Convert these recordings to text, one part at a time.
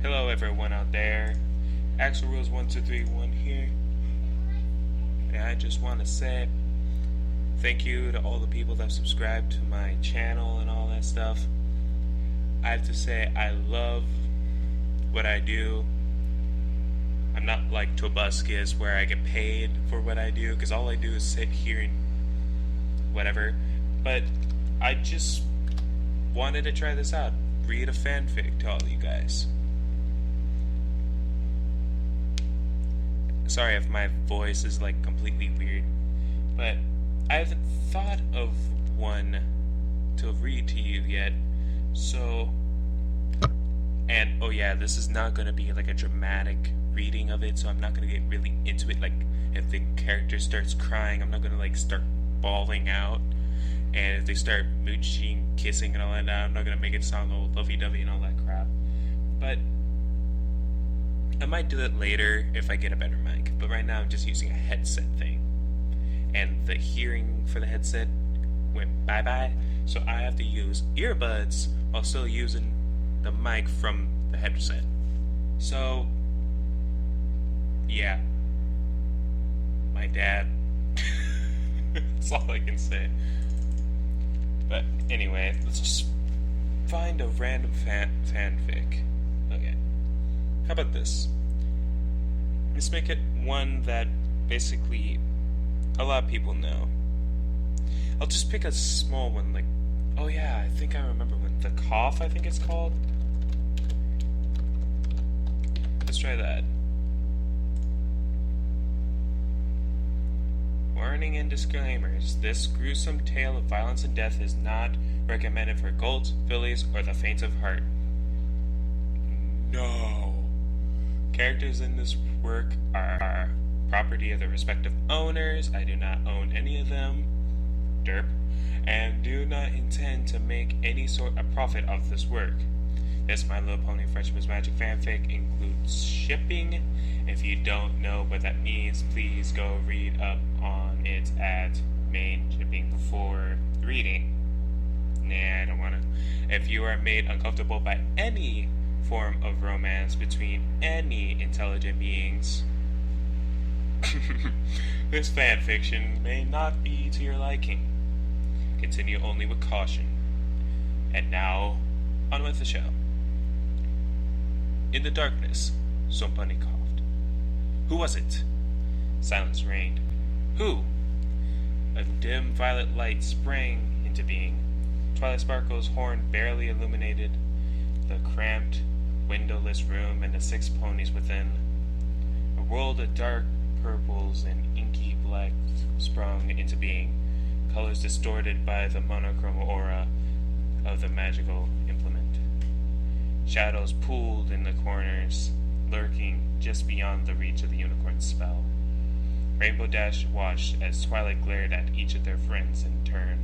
Hello everyone out there. Axel Reads 1231 here. And I just want to say thank you to all the people that subscribe to my channel and all that stuff. I have to say I love what I do. I'm not like Tobuscus where I get paid for what I do, because all I do is sit here and whatever. But I just wanted to try this out. Read a fanfic to all you guys. Sorry if my voice is like completely weird, but I haven't thought of one to read to you yet. So, and oh yeah, this is not going to be like a dramatic reading of it, so I'm not going to get really into it. Like, if the character starts crying, I'm not going to like start bawling out. And if they start mooching, kissing, and all that, I'm not going to make it sound all lovey-dovey and all that crap. But I might do it later if I get a better mic. But right now I'm just using a headset thing. And the hearing for the headset went bye-bye. So I have to use earbuds while still using the mic from the headset. So, yeah. My dad. That's all I can say. But anyway, let's just find a random fanfic. Okay. How about this? Let's make it one that basically a lot of people know. I'll just pick a small one, like, oh yeah, I think I remember one. The Cough, I think it's called. Let's try that. Warning and disclaimers. This gruesome tale of violence and death is not recommended for colts, fillies, or the faint of heart. No. Characters in this work are property of the respective owners. I do not own any of them. Derp. And do not intend to make any sort of profit off this work. This My Little Pony Friendship Magic fanfic includes shipping. If you don't know what that means, please go read up on it at main shipping before reading. Nah, I don't want to. If you are made uncomfortable by any form of romance between any intelligent beings, this fanfiction may not be to your liking. Continue only with caution. And now, on with the show. In the darkness, some bunny coughed. Who was it? Silence reigned. Who? A dim violet light sprang into being. Twilight Sparkle's horn barely illuminated the cramped, windowless room and the 6 ponies within. A world of dark purples and inky black sprung into being, colors distorted by the monochrome aura of the magical implement. Shadows pooled in the corners, lurking just beyond the reach of the unicorn's spell. Rainbow Dash watched as Twilight glared at each of their friends in turn.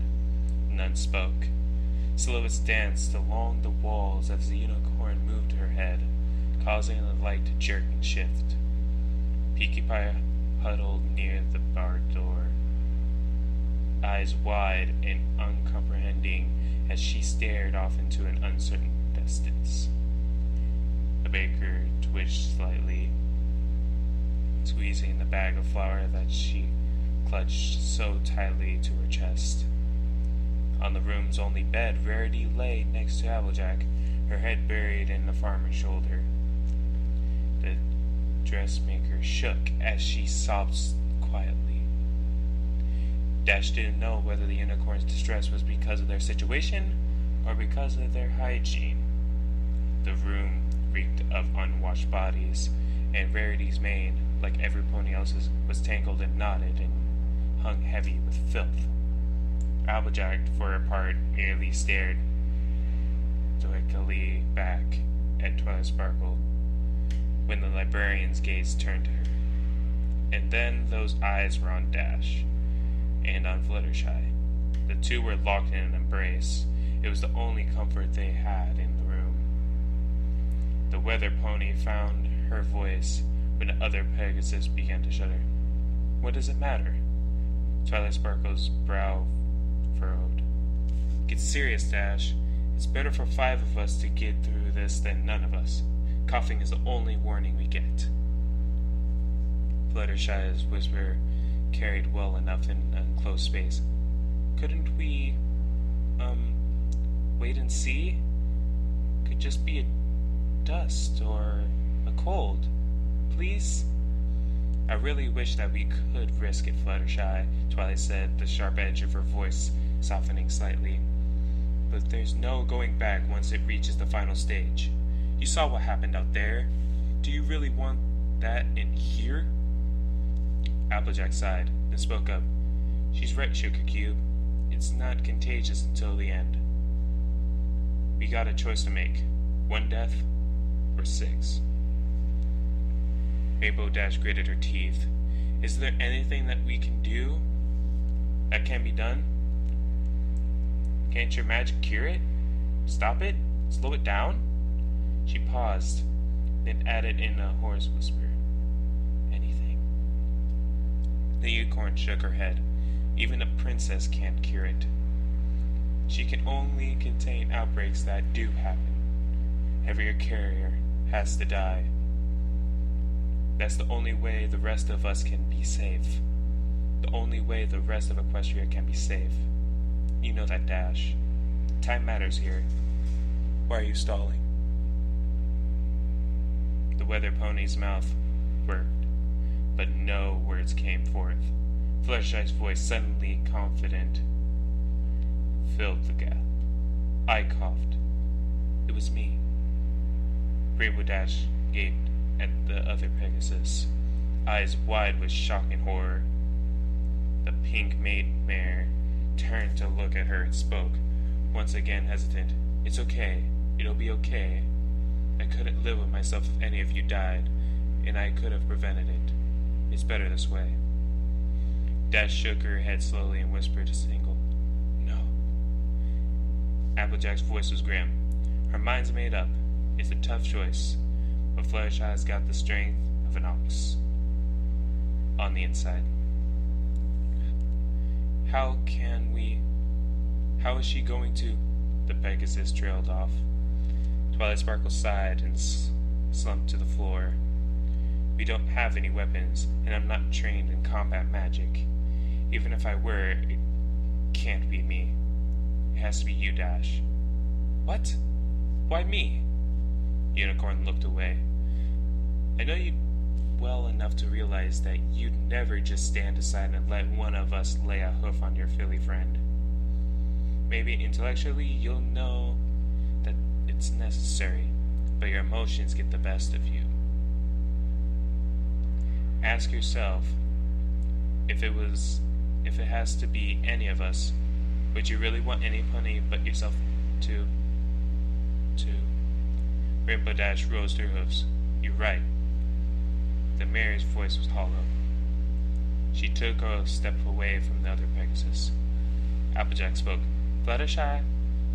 None spoke. Silhouettes danced along the walls as the unicorn moved her head, causing the light to jerk and shift. Pinkie Pie huddled near the barred door, eyes wide and uncomprehending as she stared off into an uncertain distance. The baker twitched slightly, squeezing the bag of flour that she clutched so tightly to her chest. On the room's only bed, Rarity lay next to Applejack, her head buried in the farmer's shoulder. The dressmaker shook as she sobbed quietly. Dash didn't know whether the unicorn's distress was because of their situation or because of their hygiene. The room reeked of unwashed bodies, and Rarity's mane, like every pony else's, was tangled and knotted and hung heavy with filth. Applejack, for her part, merely stared stoically back at Twilight Sparkle when the librarian's gaze turned to her. And then those eyes were on Dash and on Fluttershy. The two were locked in an embrace. It was the only comfort they had in the room. The weather pony found her voice when the other Pegasus began to shudder. What does it matter? Twilight Sparkle's brow furrowed. Get serious, Dash. It's better for 5 of us to get through this than none of us. Coughing is the only warning we get. Fluttershy's whisper carried well enough in an enclosed space. Couldn't we, wait and see? Could just be a dust or a cold. Please? I really wish that we could risk it, Fluttershy, Twilight said, the sharp edge of her voice softening slightly. But there's no going back once it reaches the final stage. You saw what happened out there. Do you really want that in here? Applejack sighed, then spoke up. She's right, Sugar Cube. It's not contagious until the end. We got a choice to make. 1 death, or 6. Rainbow Dash gritted her teeth. Is there anything that we can do? That can be done? Can't your magic cure it? Stop it? Slow it down? She paused, then added in a hoarse whisper. Anything. The unicorn shook her head. Even a princess can't cure it. She can only contain outbreaks that do happen. Every carrier has to die. That's the only way the rest of us can be safe. The only way the rest of Equestria can be safe. You know that, Dash. Time matters here. Why are you stalling? The weather pony's mouth worked, but no words came forth. Fluttershy's voice, suddenly confident, filled the gap. I coughed. It was me. Rainbow Dash gaped at the other Pegasus, eyes wide with shock and horror. The pink maid mare turned to look at her and spoke, once again hesitant. It's okay. It'll be okay. I couldn't live with myself if any of you died, and I could have prevented it. It's better this way. Dash shook her head slowly and whispered to Single, No. Applejack's voice was grim. Her mind's made up. It's a tough choice, but Fluttershy's got the strength of an ox. On the inside. How is she going to? The Pegasus trailed off. Twilight Sparkle sighed and slumped to the floor. We don't have any weapons, and I'm not trained in combat magic. Even if I were, it can't be me. It has to be you, Dash. What? Why me? Unicorn looked away. I know you well enough to realize that you'd never just stand aside and let one of us lay a hoof on your filly friend. Maybe intellectually you'll know that it's necessary, but your emotions get the best of you. Ask yourself, if it has to be any of us, would you really want any pony but yourself to? Rainbow Dash rose to her hoofs. You're right. The mare's voice was hollow. She took a step away from the other Pegasus. Applejack spoke. Fluttershy,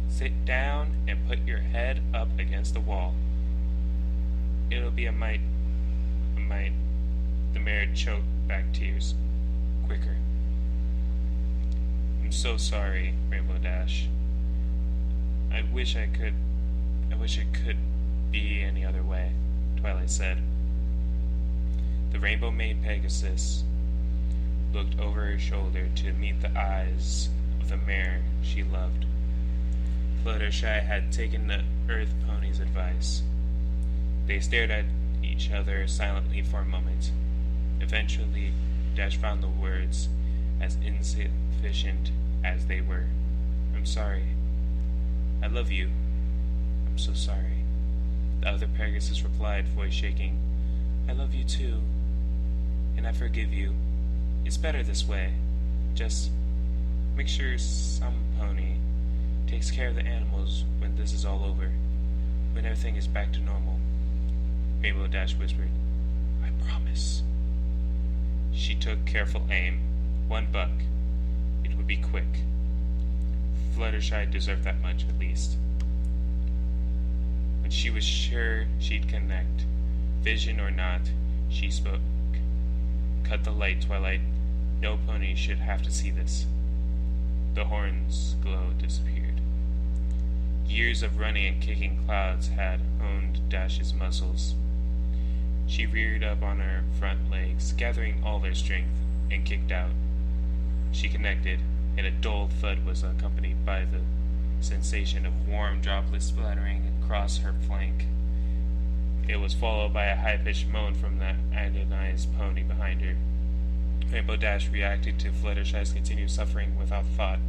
sit down and put your head up against the wall. It'll be a mite. The mare choked back tears. Quicker. I'm so sorry, Rainbow Dash. I wish it could be any other way, Twilight said. The Rainbow Maid Pegasus looked over her shoulder to meet the eyes of the mare she loved. Fluttershy had taken the Earth Pony's advice. They stared at each other silently for a moment. Eventually, Dash found the words, as insufficient as they were. I'm sorry. I love you. I'm so sorry. The other Pegasus replied, voice shaking. I love you too. And I forgive you. It's better this way. Just make sure some pony takes care of the animals when this is all over. When everything is back to normal. Rainbow Dash whispered, I promise. She took careful aim. 1 buck. It would be quick. Fluttershy deserved that much, at least. When she was sure she'd connect, vision or not, she spoke. Cut the light, Twilight. No pony should have to see this. The horn's glow disappeared. Years of running and kicking clouds had honed Dash's muscles. She reared up on her front legs, gathering all their strength, and kicked out. She connected, and a dull thud was accompanied by the sensation of warm droplets splattering across her flank. It was followed by a high-pitched moan from the agonized pony behind her. Rainbow Dash reacted to Fluttershy's continued suffering without thought.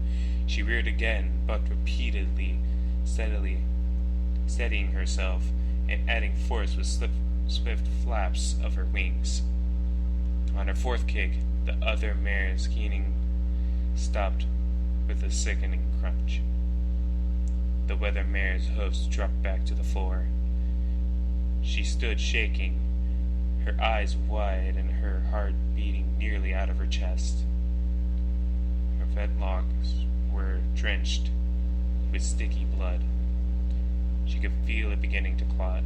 She reared again, bucked repeatedly, steadying herself, and adding force with swift flaps of her wings. On her fourth kick, the other mare's keening stopped with a sickening crunch. The weather mare's hooves dropped back to the floor. She stood shaking, her eyes wide and her heart beating nearly out of her chest. Her fetlocks were drenched with sticky blood. She could feel it beginning to clot.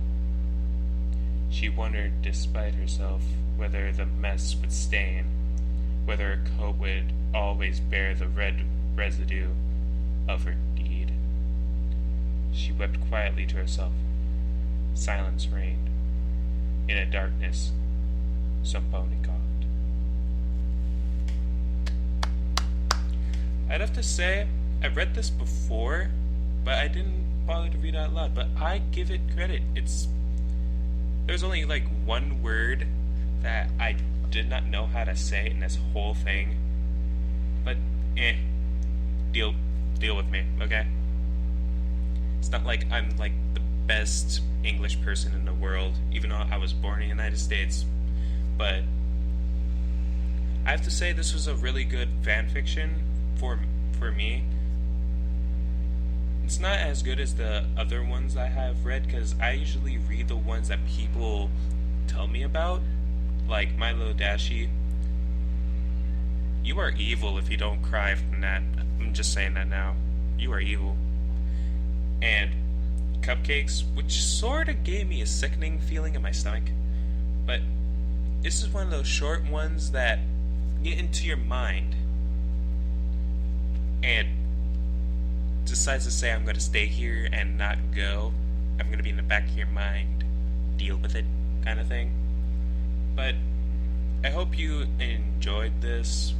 She wondered, despite herself, whether the mess would stain, whether her coat would always bear the red residue of her deed. She wept quietly to herself. Silence reigned. In a darkness, some pony coughed. I'd have to say, I've read this before, but I didn't bother to read it out loud. But I give it credit. There's only like one word that I did not know how to say in this whole thing. But deal with me, okay? It's not like I'm like the best English person in the world, even though I was born in the United States. But I have to say this was a really good fan fiction for me. It's not as good as the other ones I have read, because I usually read the ones that people tell me about, like My Little Dashie. You are evil if you don't cry from that. I'm just saying that now. You are evil. And Cupcakes, which sort of gave me a sickening feeling in my stomach. But this is one of those short ones that get into your mind and decides to say, I'm going to stay here and not go. I'm going to be in the back of your mind. Deal with it, kind of thing. But I hope you enjoyed this.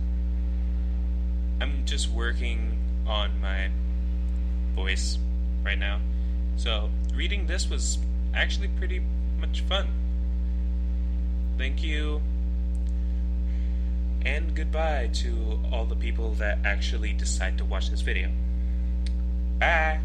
I'm just working on my voice right now. So reading this was actually pretty much fun. Thank you. And goodbye to all the people that actually decide to watch this video. Bye!